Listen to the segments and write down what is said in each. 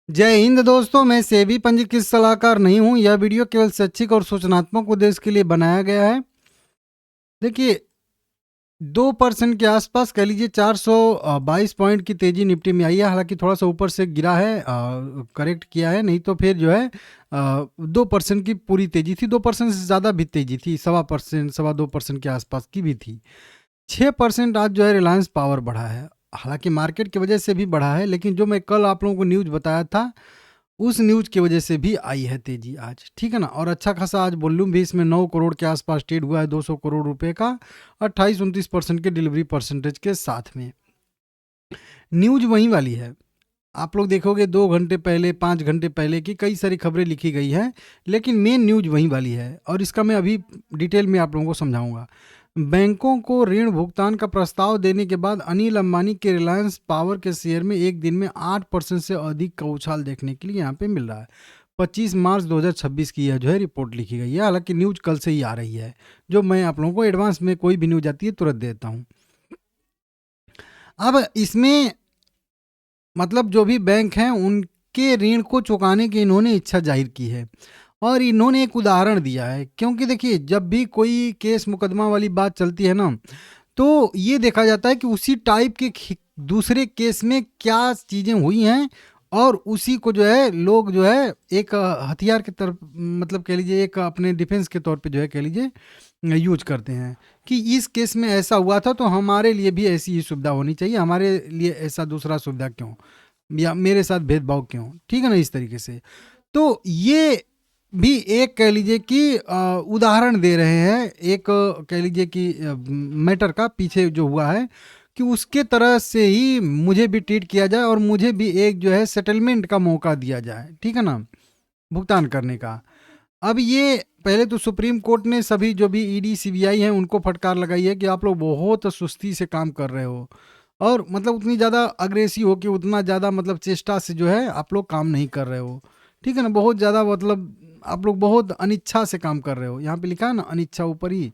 जय हिंद दोस्तों, मैं सेबी पंजीकृत सलाहकार नहीं हूं। यह वीडियो केवल शैक्षिक और सूचनात्मक उद्देश्य के लिए बनाया गया है। देखिए, 2% के आसपास कह लीजिए 422 पॉइंट की तेजी निफ्टी में आई है। हालांकि थोड़ा सा ऊपर से गिरा है, करेक्ट किया है, नहीं तो फिर जो है 2% की पूरी तेजी थी। 2% से ज़्यादा भी तेजी थी, 1.25%, 2.25% के आसपास की भी थी। 6% आज जो है रिलायंस पावर बढ़ा है। हालांकि मार्केट की वजह से भी बढ़ा है, लेकिन जो मैं कल आप लोगों को न्यूज़ बताया था उस न्यूज की वजह से भी आई है तेजी आज, ठीक है ना। और अच्छा खासा आज वॉल्यूम भी इसमें 9 करोड़ के आसपास ट्रेड हुआ है, 200 करोड़ रुपए का, 28-29% के डिलीवरी परसेंटेज के साथ में। न्यूज वही वाली है। आप लोग देखोगे 2 घंटे पहले, 5 घंटे पहले की कई सारी खबरें लिखी गई है, लेकिन मेन न्यूज वही वाली है। और इसका मैं अभी डिटेल में आप लोगों को समझाऊंगा। बैंकों को ऋण भुगतान का प्रस्ताव देने के बाद अनिल अंबानी के रिलायंस पावर के शेयर में एक दिन में 8% से अधिक का उछाल देखने के लिए यहाँ पे मिल रहा है। 25 मार्च 2026 की यह जो है रिपोर्ट लिखी गई है। हालांकि न्यूज कल से ही आ रही है, जो मैं आप लोगों को एडवांस में कोई भी न्यूज आती है तुरंत देता हूँ। अब इसमें मतलब जो भी बैंक हैं उनके ऋण को चुकाने की इन्होंने इच्छा जाहिर की है। और इन्होंने एक उदाहरण दिया है, क्योंकि देखिए जब भी कोई केस मुकदमा वाली बात चलती है ना, तो ये देखा जाता है कि उसी टाइप के दूसरे केस में क्या चीज़ें हुई हैं, और उसी को जो है लोग जो है एक हथियार के तरफ, मतलब कह लीजिए एक अपने डिफेंस के तौर पे जो है कह लीजिए यूज करते हैं कि इस केस में ऐसा हुआ था तो हमारे लिए भी ऐसी ही सुविधा होनी चाहिए, हमारे लिए ऐसा दूसरा सुविधा क्यों, या मेरे साथ भेदभाव क्यों, ठीक है ना, इस तरीके से। तो ये भी एक कह लीजिए कि उदाहरण दे रहे हैं, एक कह लीजिए कि मैटर का पीछे जो हुआ है कि उसके तरह से ही मुझे भी ट्रीट किया जाए और मुझे भी एक जो है सेटलमेंट का मौका दिया जाए, ठीक है ना, भुगतान करने का। अब ये पहले तो सुप्रीम कोर्ट ने सभी जो भी ईडी सीबीआई हैं उनको फटकार लगाई है कि आप लोग बहुत सुस्ती से काम कर रहे हो, और मतलब उतनी ज़्यादा अग्रेसिव हो कि उतना ज़्यादा मतलब चेष्टा से जो है आप लोग काम नहीं कर रहे हो, ठीक है ना। बहुत ज़्यादा मतलब आप लोग बहुत अनिच्छा से काम कर रहे हो, यहाँ पे लिखा है ना अनिच्छा ऊपर ही,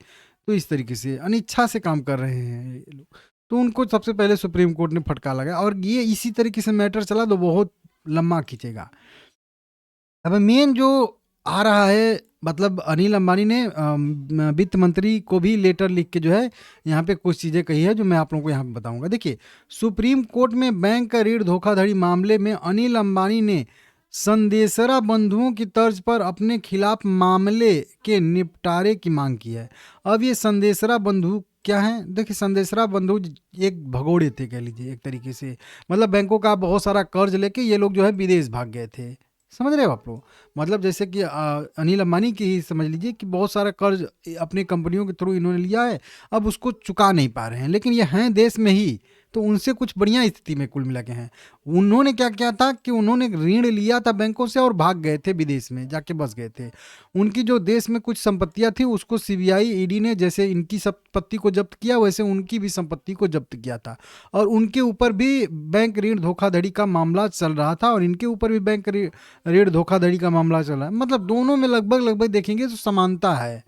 तो इस तरीके से अनिच्छा से काम कर रहे हैं ये लोग। तो उनको सबसे पहले सुप्रीम कोर्ट ने फटकार लगाया, और ये इसी तरीके से मैटर चला तो बहुत लम्बा खींचेगा। अब मेन जो आ रहा है, मतलब अनिल अंबानी ने वित्त मंत्री को भी लेटर लिख के जो है यहाँ पे कुछ चीज़ें कही है जो मैं आप लोगों को यहाँ पे बताऊंगा। देखिए, सुप्रीम कोर्ट में बैंक का ऋण धोखाधड़ी मामले में अनिल अंबानी ने संदेशरा बंधुओं की तर्ज पर अपने खिलाफ मामले के निपटारे की मांग की है। अब ये संदेशरा बंधु क्या है? देखिए, संदेशरा बंधु एक भगोड़े थे कह लीजिए एक तरीके से, मतलब बैंकों का बहुत सारा कर्ज लेके ये लोग जो है विदेश भाग गए थे। समझ रहे हो आप लोग? मतलब जैसे कि अनिल अंबानी की ही समझ लीजिए कि बहुत सारा कर्ज अपनी कंपनियों के थ्रू इन्होंने लिया है, अब उसको चुका नहीं पा रहे हैं, लेकिन ये हैं देश में ही, तो उनसे कुछ बढ़िया स्थिति में कुल मिला के हैं। उन्होंने क्या किया था कि उन्होंने ऋण लिया था बैंकों से और भाग गए थे, विदेश में जाके बस गए थे। उनकी जो देश में कुछ संपत्तियां थी उसको सीबीआई ईडी ने जैसे इनकी संपत्ति को जब्त किया, वैसे उनकी भी संपत्ति को जब्त किया था। और उनके ऊपर भी बैंक ऋण धोखाधड़ी का मामला चल रहा था, और इनके ऊपर भी बैंक ऋण धोखाधड़ी का मामला चला है। मतलब दोनों में लगभग लगभग देखेंगे तो समानता है।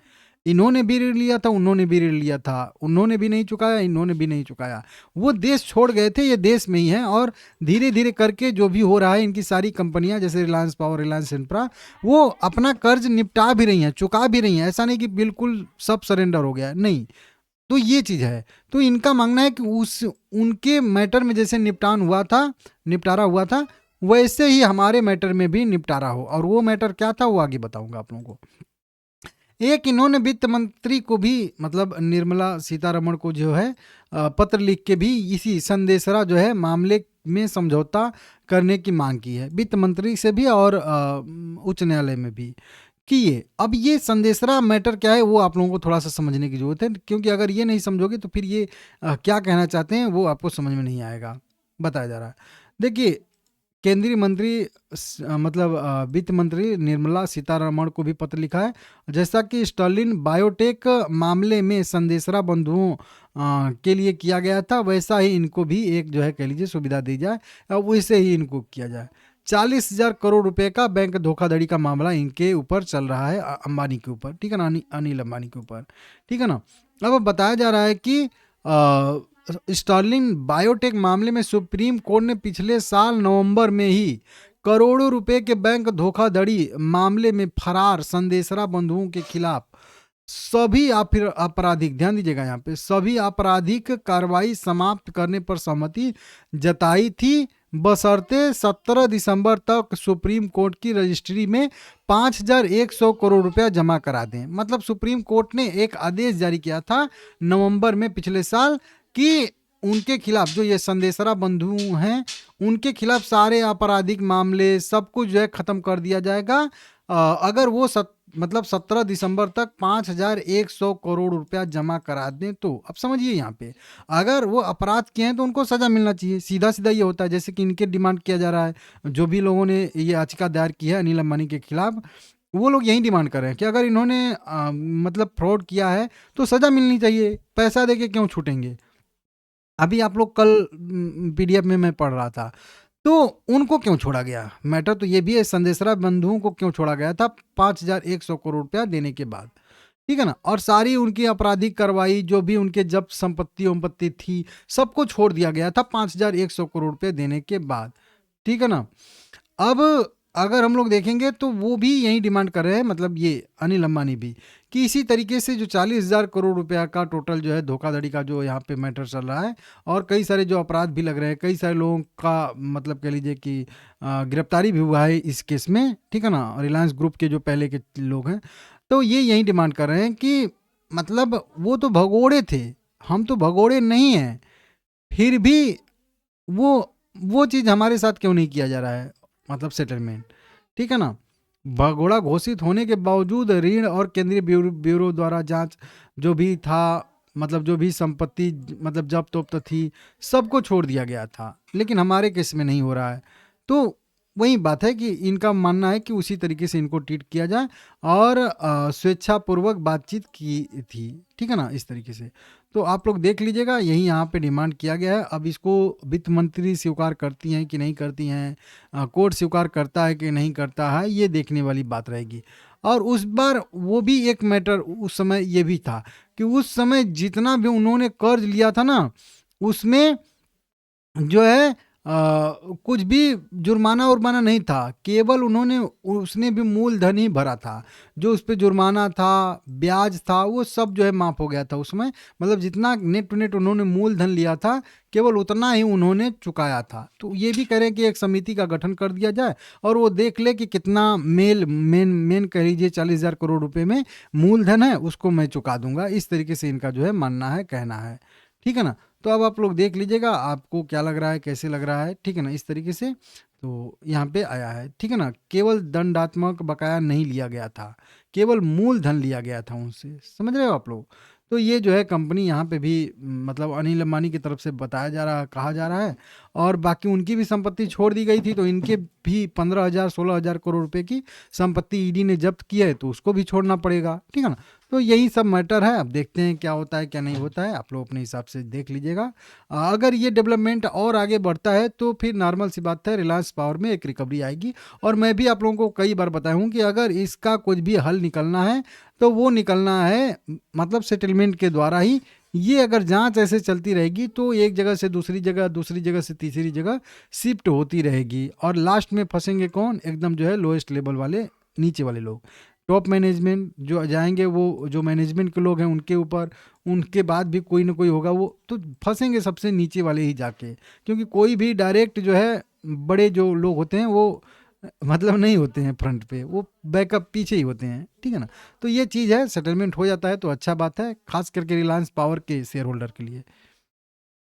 इन्होंने भी ऋण लिया था, उन्होंने भी ऋण लिया था, उन्होंने भी नहीं चुकाया, इन्होंने भी नहीं चुकाया। वो देश छोड़ गए थे, ये देश में ही है। और धीरे धीरे करके जो भी हो रहा है, इनकी सारी कंपनियां जैसे रिलायंस पावर, रिलायंस इंफ्रा, वो अपना कर्ज निपटा भी रही हैं, चुका भी रही हैं। ऐसा नहीं कि बिल्कुल सब सरेंडर हो गया है, नहीं। तो ये चीज़ है। तो इनका मानना है कि उस उनके मैटर में जैसे निपटारा हुआ था, वैसे ही हमारे मैटर में भी निपटारा हो। और वो मैटर क्या था वो आगे बताऊंगा आप लोगों को। एक इन्होंने वित्त मंत्री को भी, मतलब निर्मला सीतारमण को जो है पत्र लिख के भी इसी संदेशरा जो है मामले में समझौता करने की मांग की है, वित्त मंत्री से भी और उच्च न्यायालय में भी किए। अब ये संदेशरा मैटर क्या है वो आप लोगों को थोड़ा सा समझने की जरूरत है, क्योंकि अगर ये नहीं समझोगे तो फिर ये क्या कहना चाहते हैं वो आपको समझ में नहीं आएगा। बताया जा रहा है, देखिए, केंद्रीय मंत्री मतलब वित्त मंत्री निर्मला सीतारमण को भी पत्र लिखा है। जैसा कि स्टर्लिन बायोटेक मामले में संदेशरा बंधुओं के लिए किया गया था, वैसा ही इनको भी एक जो है कह लीजिए सुविधा दी जाए, और वैसे ही इनको किया जाए। 40,000 करोड़ रुपए का बैंक धोखाधड़ी का मामला इनके ऊपर चल रहा है, अंबानी के ऊपर, ठीक है ना, अनिल अंबानी के ऊपर, ठीक है ना। अब बताया जा रहा है कि स्टर्लिंग बायोटेक मामले में सुप्रीम कोर्ट ने पिछले साल नवंबर में ही करोड़ों रुपए के बैंक धोखाधड़ी मामले में फरार संदेशरा बंधुओं के खिलाफ सभी आपराधिक, ध्यान दीजिएगा यहाँ पे, सभी आपराधिक कार्रवाई समाप्त करने पर सहमति जताई थी, बशर्ते 17 दिसंबर तक सुप्रीम कोर्ट की रजिस्ट्री में 5,100 करोड़ रुपया जमा करा दें। मतलब सुप्रीम कोर्ट ने एक आदेश जारी किया था नवंबर में पिछले साल कि उनके खिलाफ, जो ये संदेशरा बंधु हैं, उनके खिलाफ सारे आपराधिक मामले सब कुछ जो है खत्म कर दिया जाएगा अगर वो 17 दिसंबर तक 5,100 करोड़ रुपया जमा करा दें तो। अब समझिए यहाँ पे, अगर वो अपराध किए हैं तो उनको सजा मिलना चाहिए, सीधा सीधा ये होता है। जैसे कि इनके डिमांड किया जा रहा है, जो भी लोगों ने ये याचिका दायर की है अनिल अंबानी के खिलाफ, वो लोग यही डिमांड कर रहे हैं कि अगर इन्होंने मतलब फ्रॉड किया है तो सजा मिलनी चाहिए, पैसा दे के क्यों छूटेंगे। अभी आप लोग कल पीडीएफ में मैं पढ़ रहा था, तो उनको क्यों छोड़ा गया, मैटर तो ये भी है, संदेशरा बंधुओं को क्यों छोड़ा गया था 5,100 करोड़ रुपया देने के बाद, ठीक है ना। और सारी उनकी आपराधिक कार्रवाई जो भी उनके जब्त संपत्ति थी सबको छोड़ दिया गया था 5,100 करोड़ रुपये देने के बाद, ठीक है ना। अब अगर हम लोग देखेंगे तो वो भी यही डिमांड कर रहे हैं, मतलब ये अनिल अंबानी भी, कि इसी तरीके से जो 40,000 करोड़ रुपया का टोटल जो है धोखाधड़ी का जो यहाँ पे मैटर चल रहा है, और कई सारे जो अपराध भी लग रहे हैं, कई सारे लोगों का मतलब कह लीजिए कि गिरफ्तारी भी हुआ है इस केस में, ठीक है ना, रिलायंस ग्रुप के जो पहले के लोग हैं, तो ये यही डिमांड कर रहे हैं कि मतलब वो तो भगोड़े थे, हम तो भगोड़े नहीं हैं, फिर भी वो चीज़ हमारे साथ क्यों नहीं किया जा रहा है, मतलब सेटलमेंट, ठीक है ना। भगोड़ा घोषित होने के बावजूद ऋण और केंद्रीय ब्यूरो द्वारा जांच जो भी था, मतलब जो भी संपत्ति मतलब जब्त थी सबको छोड़ दिया गया था, लेकिन हमारे केस में नहीं हो रहा है। तो वही बात है कि इनका मानना है कि उसी तरीके से इनको ट्रीट किया जाए और स्वेच्छापूर्वक बातचीत की थी, ठीक है ना, इस तरीके से। तो आप लोग देख लीजिएगा, यही यहाँ पे डिमांड किया गया है। अब इसको वित्त मंत्री स्वीकार करती हैं कि नहीं करती हैं, कोर्ट स्वीकार करता है कि नहीं करता है, ये देखने वाली बात रहेगी। और उस बार वो भी एक मैटर उस समय ये भी था कि उस समय जितना भी उन्होंने कर्ज लिया था ना, उसमें जो है कुछ भी जुर्माना उर्माना नहीं था, केवल उसने भी मूलधन ही भरा था, जो उस पर जुर्माना था, ब्याज था, वो सब जो है माफ़ हो गया था उसमें। मतलब जितना नेट टू नेट उन्होंने मूलधन लिया था केवल उतना ही उन्होंने चुकाया था। तो ये भी करें कि एक समिति का गठन कर दिया जाए और वो देख ले कि कितना मेन कह लीजिए 40,000 करोड़ रुपए में मूलधन है, उसको मैं चुका दूंगा। इस तरीके से इनका जो है मानना है, कहना है, ठीक है ना। तो अब आप लोग देख लीजिएगा आपको क्या लग रहा है, कैसे लग रहा है, ठीक है ना, इस तरीके से। तो यहाँ पे आया है, ठीक है ना, केवल दंडात्मक बकाया नहीं लिया गया था, केवल मूलधन लिया गया था उनसे, समझ रहे हो आप लोग। तो ये जो है कंपनी यहाँ पे भी मतलब अनिल अंबानी की तरफ से बताया जा रहा है, कहा जा रहा है। और बाकी उनकी भी संपत्ति छोड़ दी गई थी, तो इनके भी 15,000 16,000 करोड़ रुपए की संपत्ति ईडी ने जब्त की है, तो उसको भी छोड़ना पड़ेगा, ठीक है ना। तो यही सब मैटर है, अब देखते हैं क्या होता है क्या नहीं होता है, आप लोग अपने हिसाब से देख लीजिएगा। अगर ये डेवलपमेंट और आगे बढ़ता है तो फिर नॉर्मल सी बात है, रिलायंस पावर में एक रिकवरी आएगी। और मैं भी आप लोगों को कई बार बताया हूँ कि अगर इसका कुछ भी हल निकलना है तो वो निकलना है मतलब सेटलमेंट के द्वारा ही। ये अगर जांच ऐसे चलती रहेगी तो एक जगह से दूसरी जगह, दूसरी जगह से तीसरी जगह शिफ्ट होती रहेगी, और लास्ट में फंसेंगे कौन, एकदम जो है लोएस्ट लेवल वाले, नीचे वाले लोग। टॉप मैनेजमेंट जो जाएंगे, वो जो मैनेजमेंट के लोग हैं उनके ऊपर, उनके बाद भी कोई ना कोई होगा, वो तो फंसेंगे सबसे नीचे वाले ही जाके। क्योंकि कोई भी डायरेक्ट जो है, बड़े जो लोग होते हैं वो मतलब नहीं होते हैं फ्रंट पे, वो बैकअप पीछे ही होते हैं, ठीक है ना। तो ये चीज़ है, सेटलमेंट हो जाता है तो अच्छा बात है, खास करके रिलायंस पावर के शेयर होल्डर के लिए।